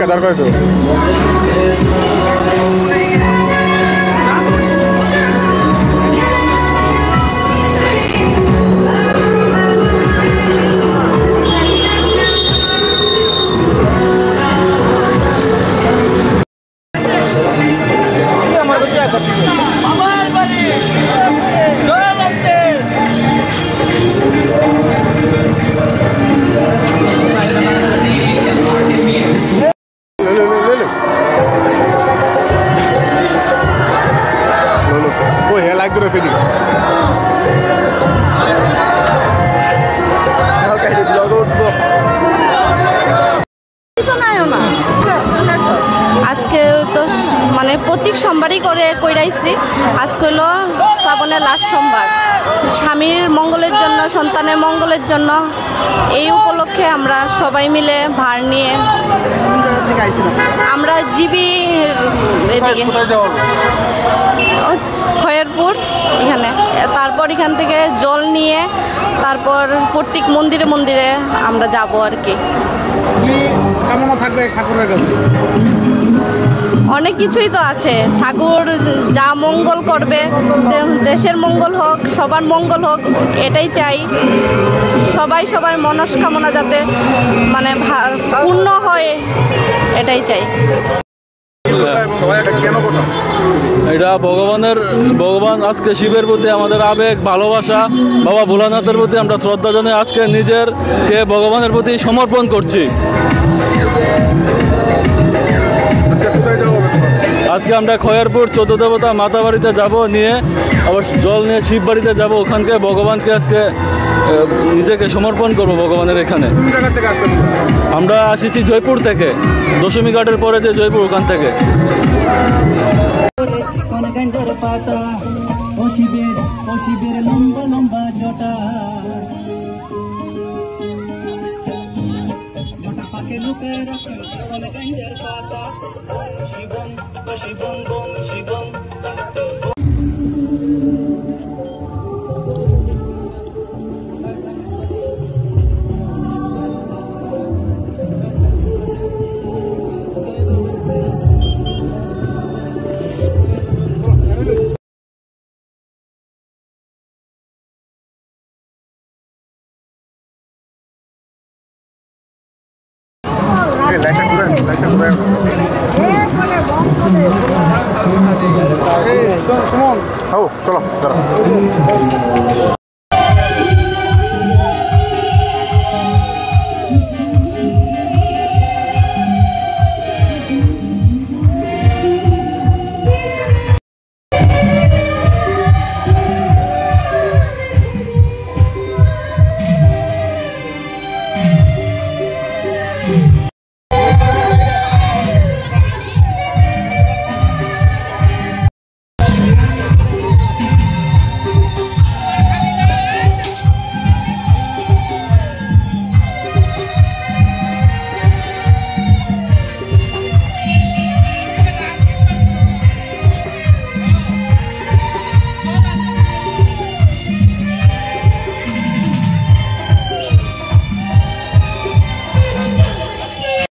ধাক্কা দাঁড় করে তো আজকে তো মানে প্রত্যেক সোমবারই কইরাইছি। আজকে হলো শ্রাবণের লাস্ট সোমবার, স্বামীর মঙ্গলের জন্য, সন্তানের মঙ্গলের জন্য। এই উপলক্ষে আমরা সবাই মিলে ভার নিয়ে আমরা জিবি এদিকে খয়েরপুর এখানে, তারপর এখান থেকে জল নিয়ে তারপর প্রত্যেক মন্দিরে মন্দিরে আমরা যাব আর কি। কামনা থাকবে ঠাকুরের কাছে? অনেক কিছুই তো আছে, ঠাকুর যা মঙ্গল করবে, দেশের মঙ্গল হোক, সবার মঙ্গল হোক, এটাই চাই। সবাই সবার মনস্কামনা যাতে মানে পূর্ণ হয়, এটাই চাই। এটা ভগবান আজকে শিবের প্রতি আমাদের আবেগ, ভালোবাসা, বাবা ভোলানাথের প্রতি আমরা শ্রদ্ধা জানাই। আজকে নিজেরকে ভগবানের প্রতি সমর্পণ করছি। আজকে আমরা খয়েরপুর 14 দেবতা মাতা বাড়িতে যাব, নিয়ে আবার জল নিয়ে শিব বাড়িতে যাব। ওখানকে ভগবানকে আজকে নিজেকে সমর্পণ করব ভগবানের এখানে। আমরা আসিছি জয়পুর থেকে, দশমী ঘাটের পরে যে জয়পুর, ওখান থেকে। চলো দাঁড়া।